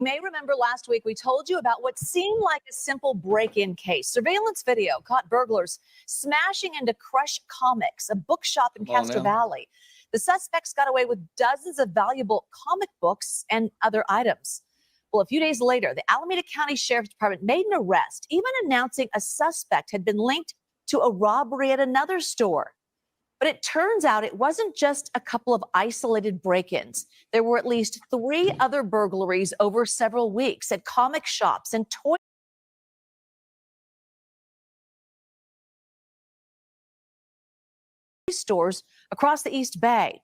You may remember last week we told you about what seemed like a simple break-in case. Surveillance video caught burglars smashing into Crush Comics, a bookshop in Castro Valley. The suspects got away with dozens of valuable comic books and other items. Well, a few days later, the Alameda County Sheriff's Department made an arrest, even announcing a suspect had been linked to a robbery at another store. But it turns out it wasn't just a couple of isolated break-ins. There were at least 3 other burglaries over several weeks at comic shops and toy stores across the East Bay.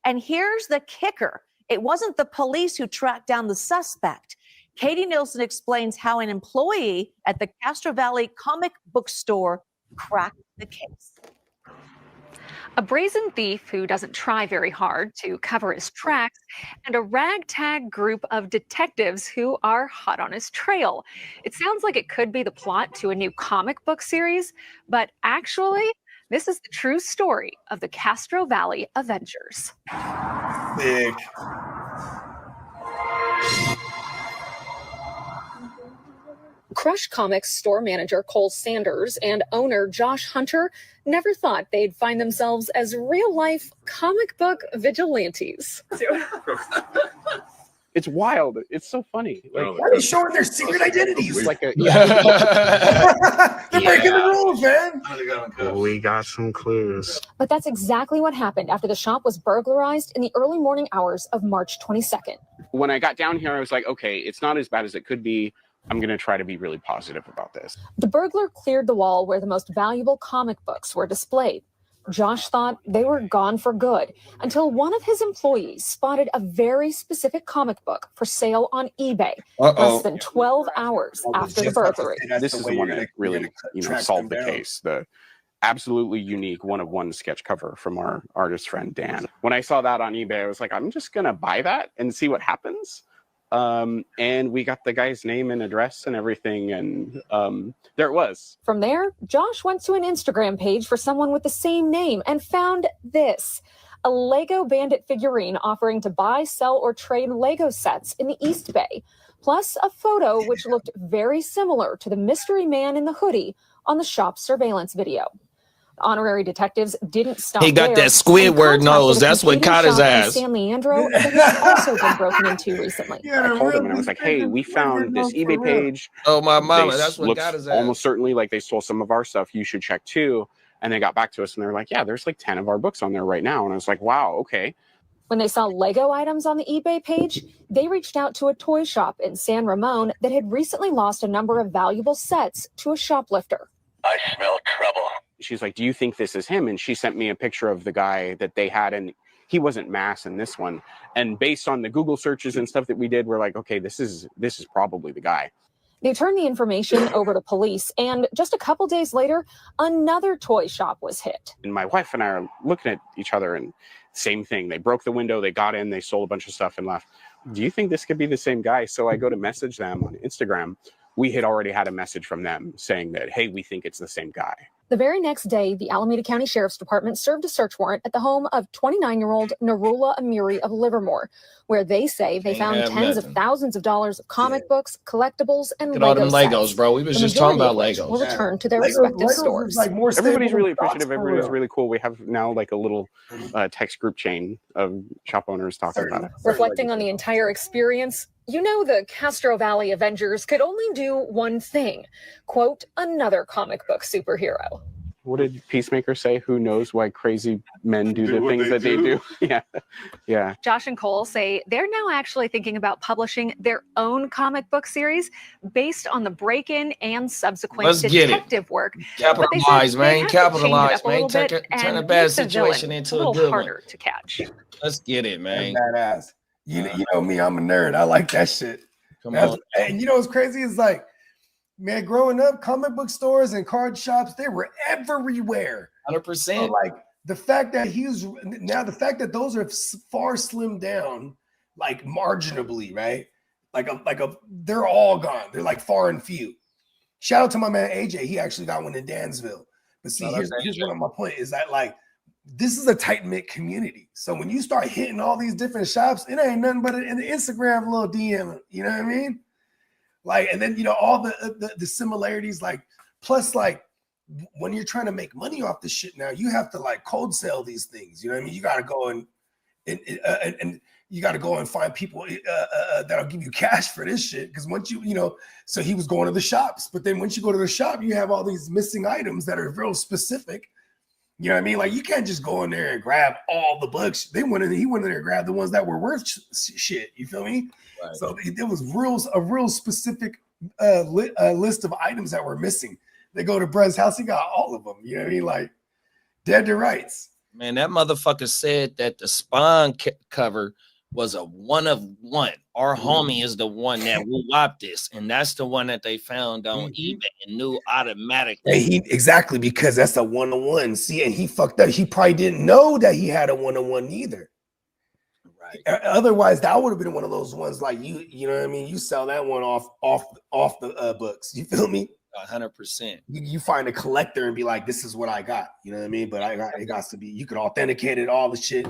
And here's the kicker. It wasn't the police who tracked down the suspect. Katie Nilsson explains how an employee at the Castro Valley comic book store cracked the case. A brazen thief who doesn't try very hard to cover his tracks, and a ragtag group of detectives who are hot on his trail. It sounds like it could be the plot to a new comic book series, but actually, this is the true story of the Castro Valley Avengers. Big. Crush Comics store manager Cole Sanders and owner Josh Hunter never thought they'd find themselves as real-life comic book vigilantes. It's wild. It's so funny. Why are you showing their secret identities? It's like They're breaking the rules, man. We got some clues. But that's exactly what happened after the shop was burglarized in the early morning hours of March 22nd. When I got down here, I was like, okay, it's not as bad as it could be. I'm going to try to be really positive about this. The burglar cleared the wall where the most valuable comic books were displayed. Josh thought they were gone for good until one of his employees spotted a very specific comic book for sale on eBay less than 12 hours after the burglary. This is the one that really, solved the case. The absolutely unique one-of-one sketch cover from our artist friend Dan. When I saw that on eBay, I was like, I'm just going to buy that and see what happens. And we got the guy's name and address and everything, and there it was. From there, Josh went to an Instagram page for someone with the same name and found this: a Lego Bandit figurine offering to buy, sell, or trade Lego sets in the East Bay, plus a photo which looked very similar to the mystery man in the hoodie on the shop's surveillance video. Honorary detectives didn't stop. He got that Squidward nose. That's what caught his ass. San Leandro has also been broken into recently. I told him and I was like, "Hey, we found this eBay page. Oh my mama, that's what got his ass. Almost certainly like they stole some of our stuff. You should check too." And they got back to us and they were like, "Yeah, there's like 10 of our books on there right now." And I was like, "Wow, okay." When they saw Lego items on the eBay page, they reached out to a toy shop in San Ramon that had recently lost a number of valuable sets to a shoplifter. I smell trouble. She's like, "Do you think this is him?" And she sent me a picture of the guy that they had, and he wasn't mass in this one. And based on the Google searches and stuff that we did, we're like, okay, this is probably the guy. They turned the information over to police, and just a couple days later, another toy shop was hit. And my wife and I are looking at each other, and same thing. They broke the window, they got in, they sold a bunch of stuff and left. Do you think this could be the same guy? So I go to message them on Instagram. We had already had a message from them saying that, hey, we think it's the same guy. The very next day, the Alameda County Sheriff's Department served a search warrant at the home of 29-year-old Narula Amiri of Livermore, where they say they found tens of thousands of dollars of comic books, collectibles, and Look at all them Legos, sets. bro. We was just talking about Legos. Will return to their respective stores. Like more Everybody's really appreciative. Everybody's really cool. We have now like a little text group chain of shop owners talking about it. Reflecting on the entire experience, the Castro Valley Avengers could only do one thing: quote, another comic book superhero. What did Peacemaker say? Who knows why crazy men do the things that they do? Yeah. Josh and Cole say they're now actually thinking about publishing their own comic book series based on the break-in and subsequent detective work. Capitalize, man. Capitalize, man. Turn a bad situation into a good one. Harder to catch. Let's get it, man. Badass. You know me, I'm a nerd. I like that shit. Come on. And what's crazy is like, man, growing up, comic book stores and card shops, they were everywhere. 100%. So like the fact that those are far slimmed down, like marginally, right? They're all gone. They're like far and few. Shout out to my man AJ. He actually got one in Dansville. But see, here's one of my point is that like this is a tight-knit community. So when you start hitting all these different shops, it ain't nothing but in the Instagram little DM, you know what I mean? Like, and then, you know, all the similarities, like, plus, like, when you're trying to make money off this shit now, you have to, like, cold sell these things, you know what I mean? You got to go and you got to go and find people that'll give you cash for this shit. Because once you know, so he was going to the shops, but then once you go to the shop, you have all these missing items that are real specific. You know what I mean? Like, you can't just go in there and grab all the books. He went in there and grabbed the ones that were worth shit. You feel me? Right. So it was a real specific list of items that were missing. They go to Brez's house, he got all of them. You know what I mean? Like, dead to rights. Man, that motherfucker said that the Spawn cover was a 1 of 1. Our homie is the one that will wop this, and that's the one that they found on eBay and knew automatically. Exactly, because that's a 1 of 1. See, and he fucked up. He probably didn't know that he had a 1 of 1 either. Right. Otherwise, that would have been one of those ones like you know what I mean? You sell that one off the books. You feel me? 100%. You find a collector and be like, this is what I got. You know what I mean? But it got to be, you could authenticate it, all the shit.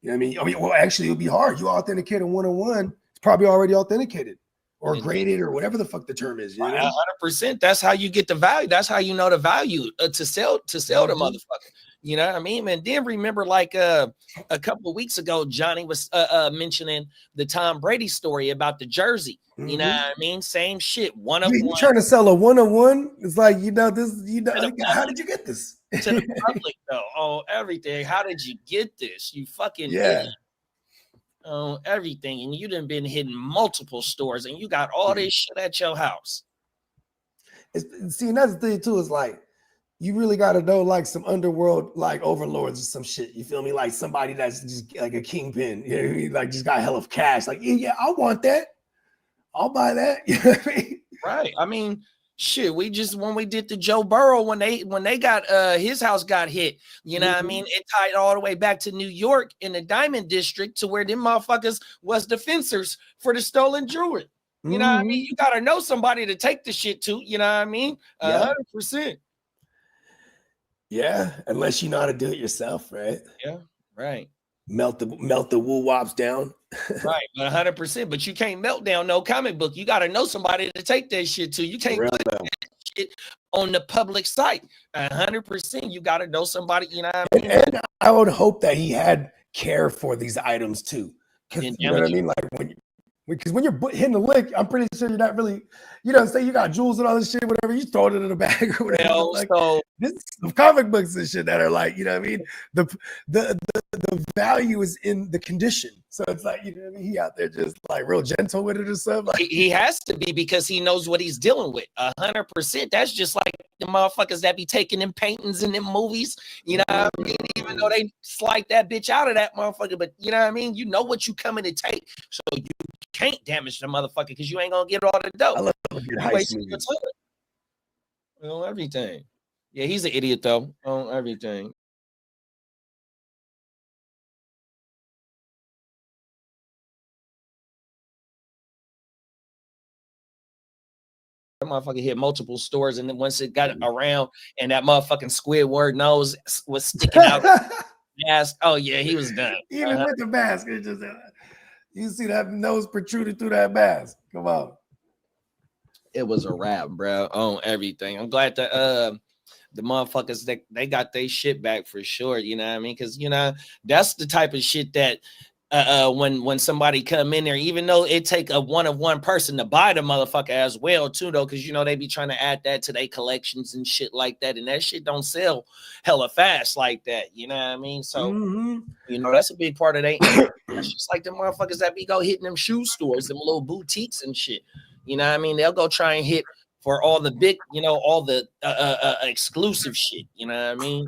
You know what I mean? Well, actually, it'll be hard. You authenticate a 1 of 1. It's probably already authenticated or graded or whatever the fuck the term is. You know? 100%. That's how you get the value. That's how you know the value to sell the motherfucker. You know what I mean? And then remember, like a couple of weeks ago, Johnny was mentioning the Tom Brady story about the jersey. You know what I mean? Same shit. 1 of 1. You trying to sell a 1 of 1? It's like, you know, this. You know, how did you get this? To the public, though, on everything. How did you get this? You fucking idiot. On everything, and you done been hitting multiple stores, and you got all this shit at your house. See, and that's the thing too. Is like, you really got to know, like, some underworld, like, overlords or some shit. You feel me? Like somebody that's just like a kingpin. You know what I mean? Like, just got hell of cash. Like, yeah, I want that. I'll buy that. You know what I mean? Right. I mean, shit. When we did the Joe Burrow, when they got his house got hit. You know what I mean? It tied all the way back to New York in the Diamond District to where them motherfuckers was the fencers for the stolen jewelry. You know what I mean? You got to know somebody to take the shit to. You know what I mean? 100%. Yeah, unless you know how to do it yourself, right? Yeah, right. Melt the woo wops down. Right, but 100%. But you can't melt down no comic book. You got to know somebody to take that shit to. You can't put that shit on the public site. 100%. You got to know somebody. You know what I mean? And I would hope that he had care for these items too. You know what I mean? Like when you're hitting the lick, I'm pretty sure you're not really, you know, say you got jewels and all this shit, whatever, you throw it in a bag or whatever. Like, this is some comic books and shit that are like, you know what I mean? The value is in the condition. So it's like, you know what I mean? He out there just like real gentle with it or something. Like, he has to be, because he knows what he's dealing with. 100%. That's just like the motherfuckers that be taking them paintings in them movies. You know what I mean? Even though they slide that bitch out of that motherfucker, but you know what I mean? You know what you coming to take. So you can't damage the motherfucker because you ain't gonna get all the dope. I love it. On everything. Yeah, he's an idiot though. On everything. That motherfucker hit multiple stores, and then once it got around and that motherfucking Squidward nose was sticking out mask, oh yeah, he was done. Even with the mask, it just you see that nose protruded through that mask. Come on. It was a wrap, bro, on everything. I'm glad that the motherfuckers that they got their shit back for sure. You know what I mean? Because you know that's the type of shit that when somebody come in there, even though it take a 1 of 1 person to buy the motherfucker as well too, though, because you know they be trying to add that to their collections and shit like that, and that shit don't sell hella fast like that. You know what I mean? So you know that's a big part of they. It's just like the motherfuckers that be go hitting them shoe stores, them little boutiques and shit. You know what I mean? They'll go try and hit for all the big, you know, all the exclusive shit. You know what I mean?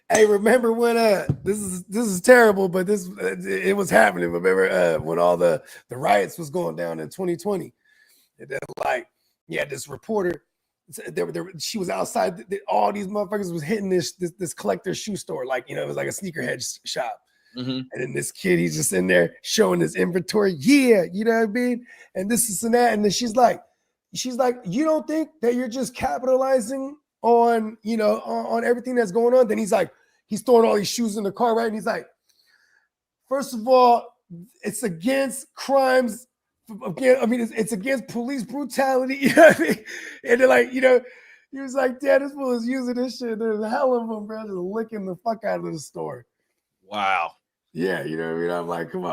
Hey, remember when this is terrible, but it was happening. Remember when all the riots was going down in 2020? And then, like, yeah, this reporter, she was outside. All these motherfuckers was hitting this collector's shoe store, like, you know, it was like a sneakerhead shop. And then this kid, he's just in there showing his inventory. Yeah, you know what I mean? And this and that. And then she's like, you don't think that you're just capitalizing on, you know, on everything that's going on? Then he's like, he's throwing all these shoes in the car, right? And he's like, first of all, it's against crimes. Again, I mean, it's against police brutality. You know what I mean? And they're like, you know, he was like, "Dad, this fool is using this shit. There's a hell of them, bro, just licking the fuck out of the store." Wow. Yeah, you know what I mean? I'm like, come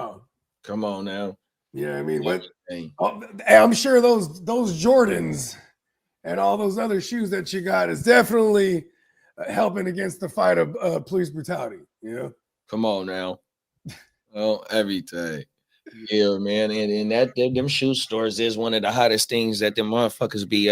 on now. You know what I mean? What? I'm sure those Jordans and all those other shoes that you got is definitely helping against the fight of police brutality. You know? Come on now. Oh, everything. Yeah, man. And that them shoe stores is one of the hottest things that them motherfuckers be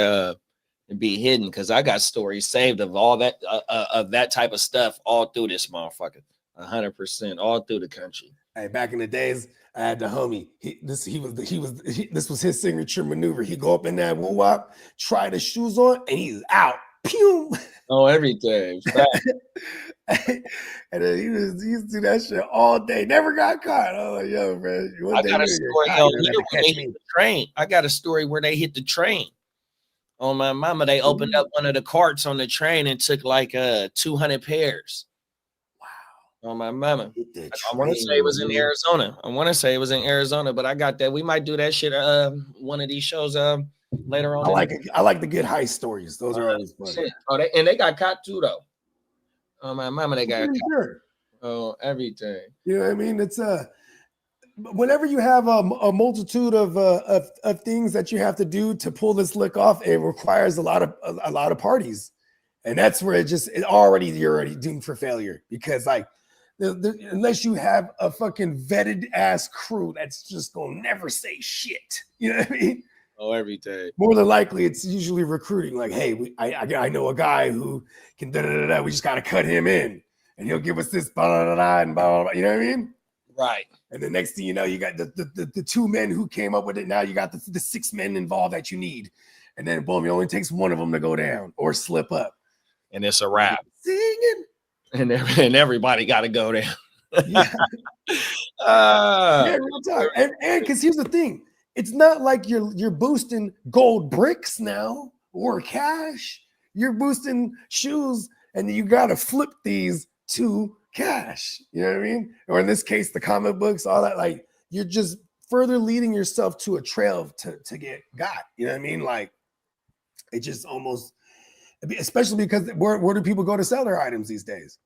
hidden, because I got stories saved of all that of that type of stuff all through this motherfucker. 100% all through the country. Hey, back in the days, I had the homie. This was his signature maneuver. He go up in that woo-wop, try the shoes on, and he's out. Pew! Oh, everything. And then he used to do that shit all day. Never got caught. I was like, yo, man. I got a story. They hit the train. I got a story where they hit the train. On my mama, they opened up one of the carts on the train and took like 200 pairs. Wow. On my mama. I want to say it was in Arizona. But I got that. We might do that shit one of these shows later on. I like the good heist stories. Those are always fun. Oh, they got caught too, though. On my mama, they got caught. Sure. Oh, everything. You know what I mean? It's whenever you have a multitude of things that you have to do to pull this lick off, it requires a lot of parties, and that's where you're already doomed for failure, because like unless you have a fucking vetted ass crew that's just gonna never say shit, you know what I mean? Oh, everything. More than likely, it's usually recruiting. Like, hey, I know a guy who can we just gotta cut him in, and he'll give us this blah blah blah and blah blah blah. You know what I mean? Right. And the next thing you know, you got the two men who came up with it. Now you got the 6 men involved that you need. And then boom, it only takes one of them to go down or slip up. And it's a wrap. Singing. And everybody got to go down. Yeah. Real talk. And because here's the thing. It's not like you're boosting gold bricks now or cash. You're boosting shoes, and you got to flip these to cash, you know what I mean? Or in this case, the comic books, all that. Like, you're just further leading yourself to a trail to get got, you know what I mean? Like, it just almost, especially because where do people go to sell their items these days?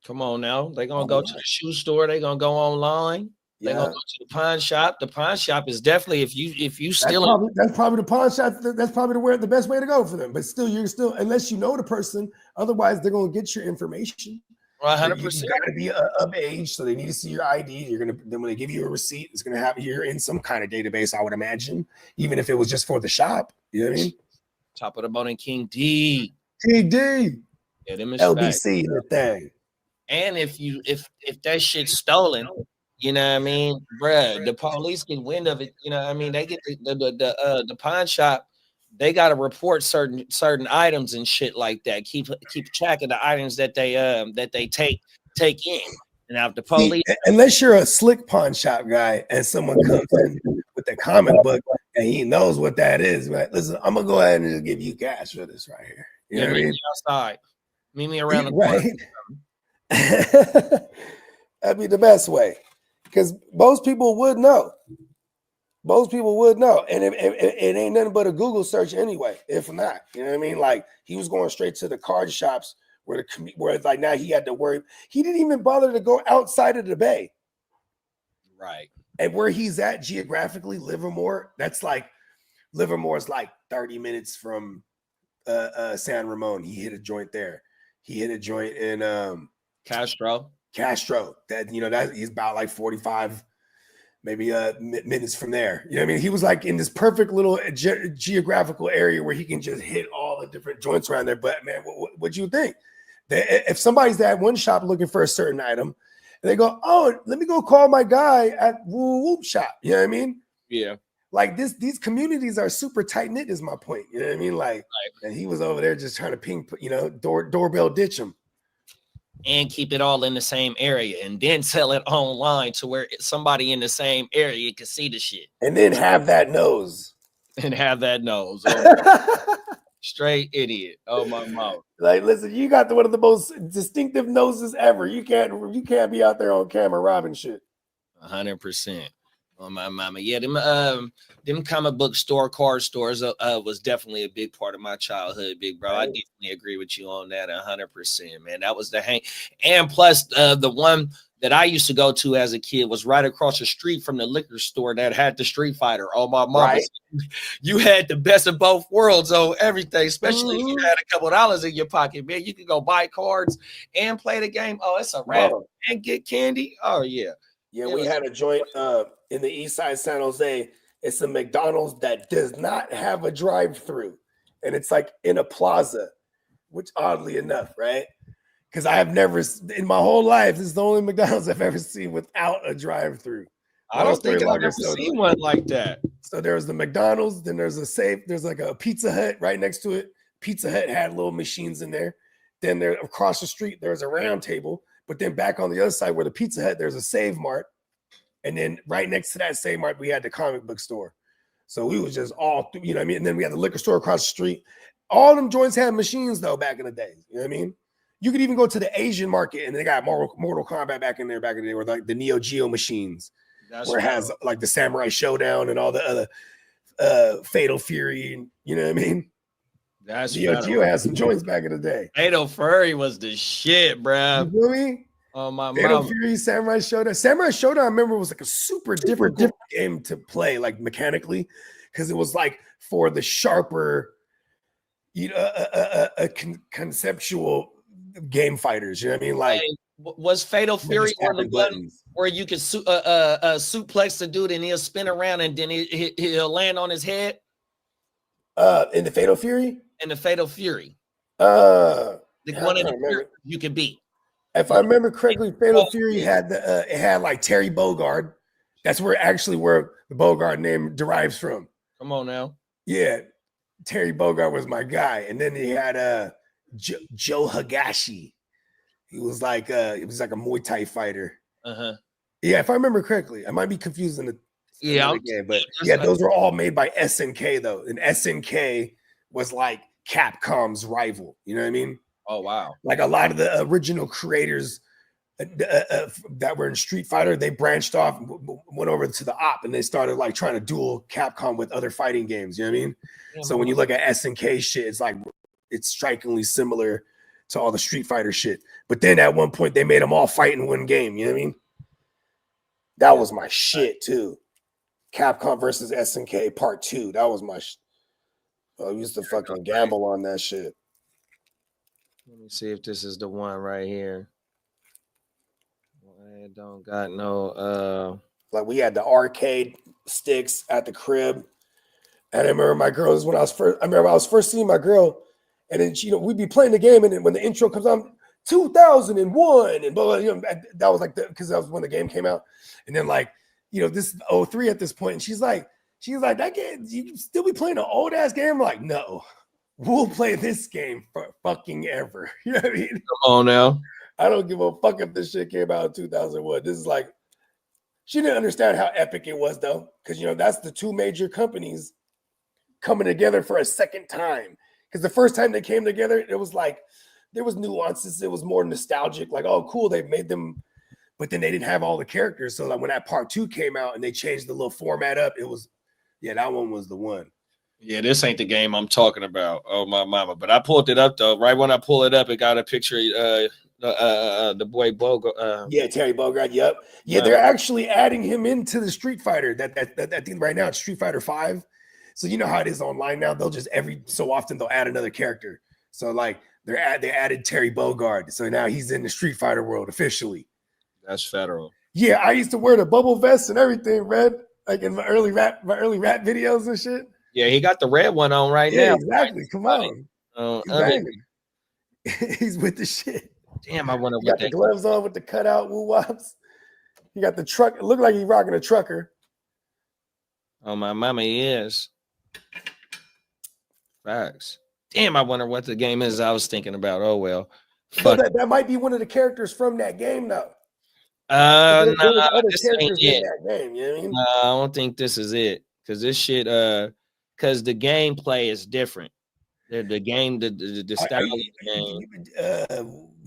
Come on now, they're gonna go to the shoe store, they're gonna go online, they're gonna go to the pawn shop. The pawn shop is definitely, if you still, that's probably the pawn shop. That's probably the best way to go for them. But still, unless you know the person, otherwise they're gonna get your information. 100%. You got to be of age, so they need to see your ID. Then when they give you a receipt, it's gonna have you in some kind of database, I would imagine, even if it was just for the shop. You know what I mean? Top of the morning, King D. TD. Yeah, them is LBC the thing. And if that shit's stolen, you know what I mean, bruh, the police get wind of it. You know what I mean? They get the pawn shop. They got to report certain items and shit like that. Keep track of the items that they take in. And now if the police, unless you're a slick pawn shop guy and someone comes in with a comic book and he knows what that is, right? Listen, I'm gonna go ahead and just give you cash for this right here. You know what I mean? Outside, meet me around the corner. That'd be the best way, because most people would know. Most people would know, and it ain't nothing but a Google search anyway. If not, you know what I mean? Like, he was going straight to the card shops where like now he had to worry. He didn't even bother to go outside of the Bay. Right. And where he's at geographically, Livermore, Livermore's like 30 minutes from San Ramon. He hit a joint there. He hit a joint in Castro. That, you know, that he's about like 45 maybe minutes from there. You know what I mean? He was like in this perfect little geographical area where he can just hit all the different joints around there. But man, what do you think? If somebody's at one shop looking for a certain item, and they go, "Oh, let me go call my guy at Woo Whoop Shop." You know what I mean? Yeah. Like these communities are super tight knit. Is my point. You know what I mean? Like, and he was over there just trying to ping, you know, doorbell ditch him. And keep it all in the same area, and then sell it online to where somebody in the same area can see the shit. And then have that nose. Oh. Straight idiot. Oh my mom. Like, listen, you got one of the most distinctive noses ever. You can't be out there on camera robbing shit. 100%. On my mama. Yeah, them comic book card stores was definitely a big part of my childhood, big bro. I definitely agree with you on that 100%, man. That was the hang. And plus the one that I used to go to as a kid was right across the street from the liquor store that had the Street Fighter. Oh my mama. Right. You had the best of both worlds on everything, especially if you had a couple dollars in your pocket, man. You could go buy cards and play the game. Oh, it's a wrap. And get candy. Oh yeah. Yeah, we had a joint in the east side of San Jose. It's a McDonald's that does not have a drive-through. And it's like in a plaza, which oddly enough, right? Because I have never, in my whole life, this is the only McDonald's I've ever seen without a drive-through. I don't think I've ever seen one like that. So there was the McDonald's, then there's a safe, there's like a Pizza Hut right next to it. Pizza Hut had little machines in there. Then there across the street, there's a round table. But then back on the other side where the Pizza Hut, there's a Save Mart. And then right next to that Save Mart, we had the comic book store. So we was just all, you know what I mean? And then we had the liquor store across the street. All them joints had machines, though, back in the day. You know what I mean? You could even go to the Asian market, and they got Mortal Kombat back in the day, or like the Neo Geo machines, where it has like the Samurai Showdown and all the other Fatal Fury. And, you know what I mean? That's Neo Geo had some joints back in the day. Fatal Fury was the shit, bro. You feel me? Oh my Fatal Fury, Samurai Showdown. Samurai Showdown, I remember, was like a super different game to play, like mechanically, because it was like for the sharper, you know, conceptual game fighters. You know what I mean? Like, was Fatal Fury or the one where you could suplex the dude and he'll spin around and then he'll land on his head? In the Fatal Fury? In the Fatal Fury. The one of the you could beat. If I remember correctly, Fatal Fury had it had like Terry Bogard. That's where the Bogard name derives from. Come on now. Yeah, Terry Bogard was my guy, and then he had Joe Higashi. He was like a Muay Thai fighter. Yeah, if I remember correctly, I might be confusing the game, but yeah, those were all made by SNK though, and SNK was like Capcom's rival. You know what I mean? Oh wow! Like a lot of the original creators that were in Street Fighter, they branched off, went over to the op, and they started like trying to duel Capcom with other fighting games. You know what I mean? Yeah, so when you look at SNK shit, it's like it's strikingly similar to all the Street Fighter shit. But then at one point, they made them all fight in one game. You know what I mean? That was my shit too. Capcom versus SNK Part 2. That was my. I used to fucking gamble on that shit. Let me see if this is the one right here. I don't got no like we had the arcade sticks at the crib. And I remember my girls I was first seeing my girl, and then we'd be playing the game, and then when the intro comes on, 2001, and blah, blah, you know, that was like because that was when the game came out. And then like, this is 03 at this point, and she's like, that game, you still be playing an old ass game? I'm like, no. We'll play this game for fucking ever. You know what I mean? Come on now. I don't give a fuck if this shit came out in 2001. This is like, she didn't understand how epic it was though. Because, that's the two major companies coming together for a second time. Because the first time they came together, it was like, there was nuances. It was more nostalgic. Like, oh, cool. They made them, but then they didn't have all the characters. So like when that part 2 came out and they changed the little format up, it was, that one was the one. Yeah, this ain't the game I'm talking about. Oh my mama! But I pulled it up though. Right when I pull it up, it got a picture. The boy Bogard. Yeah, Terry Bogard. Yep. Yeah, they're actually adding him into the Street Fighter. That thing right now, it's Street Fighter 5. So you know how it is online now. They'll just every so often they'll add another character. So like they added Terry Bogard. So now he's in the Street Fighter world officially. That's federal. Yeah, I used to wear the bubble vest and everything, Red. Like in my early rap videos and shit. Yeah, he got the red one on right now. Exactly. Come on. He's with the shit. Damn, I wonder what the gloves on with the cutout woo wops. He got the truck. It looked like he's rocking a trucker. Oh, my mama, he is. Facts. Damn, I wonder what the game is I was thinking about. Oh, well. So that might be one of the characters from that game, though. No, this ain't it. Game, you know what I mean? I don't think this is it. Because this shit, because the gameplay is different. The game, the style game.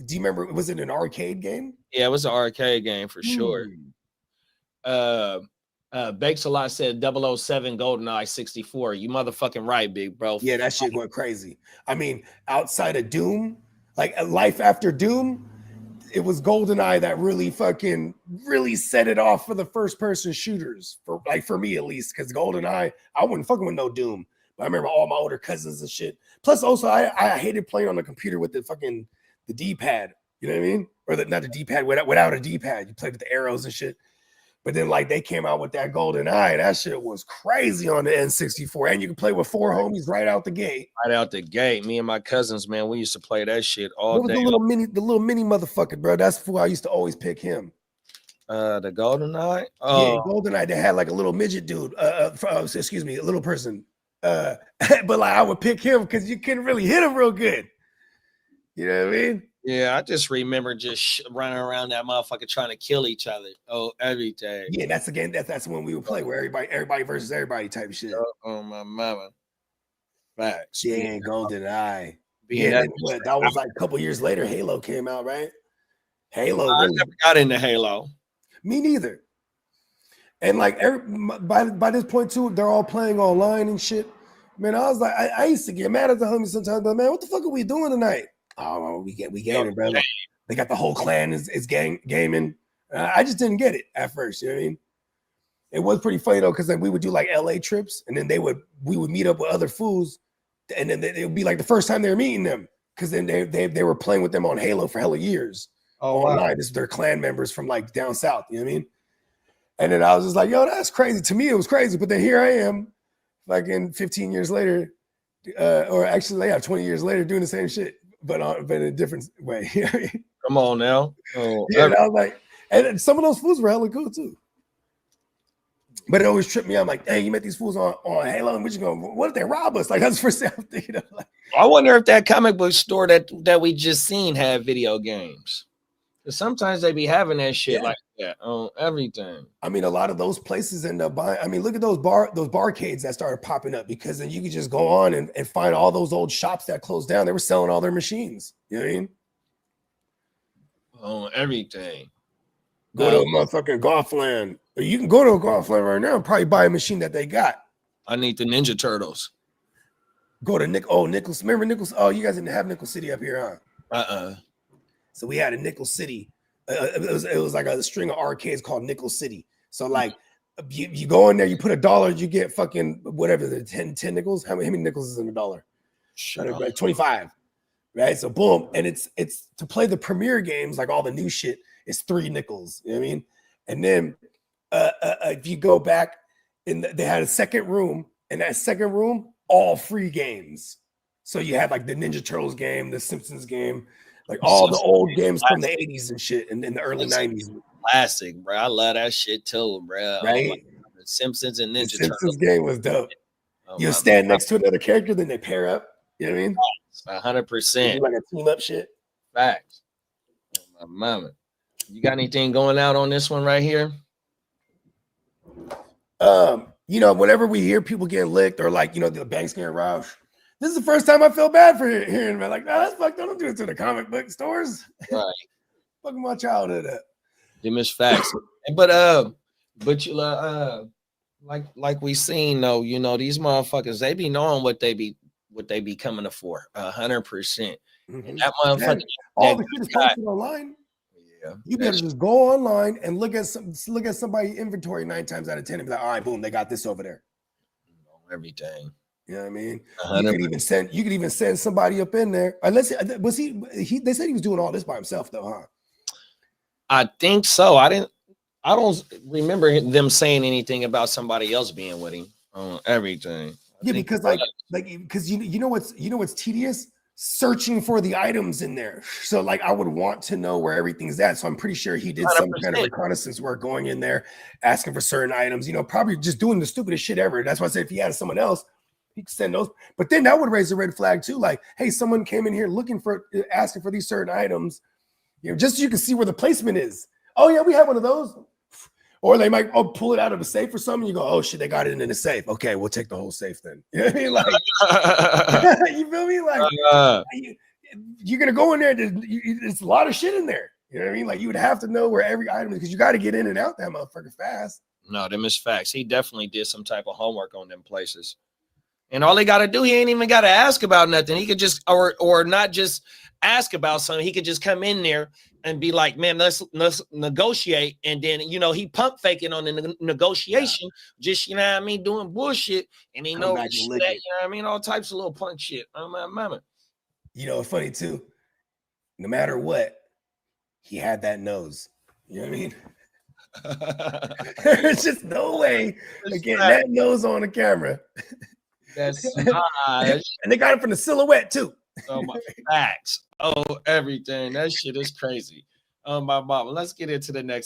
Do you remember? Was it an arcade game? Yeah, it was an arcade game for sure. Bakes a lot said 007 GoldenEye 64. You motherfucking right, big bro. Yeah, that shit went crazy. I mean, outside of Doom, like Life After Doom, it was GoldenEye that really set it off for the first person shooters. For me at least, because GoldenEye, I wouldn't fucking with no Doom. But I remember all my older cousins and shit. Plus, also I hated playing on the computer with the D-pad. You know what I mean? Or not the D-pad, without a D-pad. You played with the arrows and shit. But then, like, they came out with that GoldenEye. That shit was crazy on the N64. And you can play with 4 homies right out the gate. Right out the gate. Me and my cousins, man, we used to play that shit all day. The little mini motherfucker, bro. That's who I used to always pick him. The GoldenEye? Oh. Yeah, GoldenEye. They had, like, a little midget dude. Excuse me, a little person. But, like, I would pick him because you couldn't really hit him real good. You know what I mean? Yeah, I just remember just running around that motherfucker trying to kill each other. Oh, every day. Yeah, that's the game. That's when we would play where everybody versus everybody type shit. Oh my mama. Facts. Yeah, GoldenEye. Yeah, that was like a couple years later. Halo came out, right? Halo. I never got into Halo. Me neither. And like by this point too, they're all playing online and shit. Man, I was like, I used to get mad at the homies sometimes, but man, what the fuck are we doing tonight? Oh, we gaming, bro. They got the whole clan is gaming. I just didn't get it at first. You know what I mean? It was pretty funny though, because like we would do like LA trips, and then we would meet up with other fools, and then it would be like the first time they were meeting them, because then they were playing with them on Halo for hella years. Oh, online. Wow. This is their clan members from like down south. You know what I mean? And then I was just like, yo, that's crazy. To me, it was crazy. But then here I am, like in 15 years later, or actually, 20 years later, doing the same shit. But in a different way. Come on now. Oh, yeah, and I was like, and some of those fools were hella cool too. But it always tripped me out. I'm like, hey, you met these fools on Halo, and we're just going, what if they rob us? Like, that's the first thing I'm thinking of. Like, I wonder if that comic book store that we just seen had video games. Because sometimes they be having that shit like that on everything. I mean, a lot of those places end up buying. I mean, look at those barcades that started popping up, because then you could just go on and find all those old shops that closed down. They were selling all their machines. You know what I mean? On everything. Go to a motherfucking Golfland. You can go to a Golfland right now and probably buy a machine that they got. I need the Ninja Turtles. Go to Nichols. Remember Nichols? Oh, you guys didn't have Nickel City up here, huh? So we had a Nickel City. It was like a string of arcades called Nickel City. So like you go in there, you put $1, you get fucking whatever, the 10 nickels. How many nickels is in $1? Like 25. Right? So boom. And it's to play the premier games, like all the new shit, it's 3 nickels. You know what I mean? And then if you go back, they had a second room, and that second room, all free games. So you had like the Ninja Turtles game, the Simpsons game, like all the old games from the 80s and shit, and in the early 90s. Classic, bro. I love that shit too, bro. Right? The Simpsons and Ninja Turtles. Simpsons game was dope. You stand next to another character, then they pair up. You know what I mean? 100%. Like a team up shit. Facts. My mama. You got anything going out on this one right here? You know, whenever we hear people getting licked or like, you know, the banks getting robbed, this is the first time I feel bad for hearing about like, no, that's fucked up. Don't do it to the comic book stores. Right. Fucking my childhood up. Them is facts. But you like we seen though, you know, these motherfuckers, they be knowing what they be coming for 100%. And that motherfucker, all the shit is posted online. Yeah, you better just go online and look at somebody's inventory 9 times out of 10 and be like, all right, boom, they got this over there. Everything. You know what I mean? 100%. You could even send somebody up in there. Unless they said he was doing all this by himself though, huh? I think so. I don't remember them saying anything about somebody else being with him on everything. Yeah, because because you know what's tedious? Searching for the items in there. So like I would want to know where everything's at. So I'm pretty sure he did 100%. Some kind of reconnaissance work going in there, asking for certain items, you know, probably just doing the stupidest shit ever. That's why I said if he had someone else, he could send those. But then that would raise a red flag too. Like, hey, someone came in here asking for these certain items, you know, just so you can see where the placement is. Oh yeah, we have one of those. Or they might pull it out of a safe or something. You go, oh shit, they got it in the safe. Okay, we'll take the whole safe then. You know what I mean? Like, you feel me? Like, you're gonna go in there. There's a lot of shit in there. You know what I mean? Like, you would have to know where every item is because you got to get in and out that motherfucker fast. No, them is facts. He definitely did some type of homework on them places. And all they got to do, he ain't even got to ask about nothing. He could just, or not just ask about something. He could just come in there and be like, man, let's negotiate. And then, you know, he pump faking on the negotiation, just, you know what I mean, doing bullshit. And he know shit, you know what I mean, all types of little punk shit. Oh, my mama. You know, it's funny too. No matter what, he had that nose. You know what I mean? There's just no way of getting that nose on the camera. That's and they got it from the silhouette too. Oh my facts. Oh, everything. That shit is crazy. Oh my mama. Let's get into the next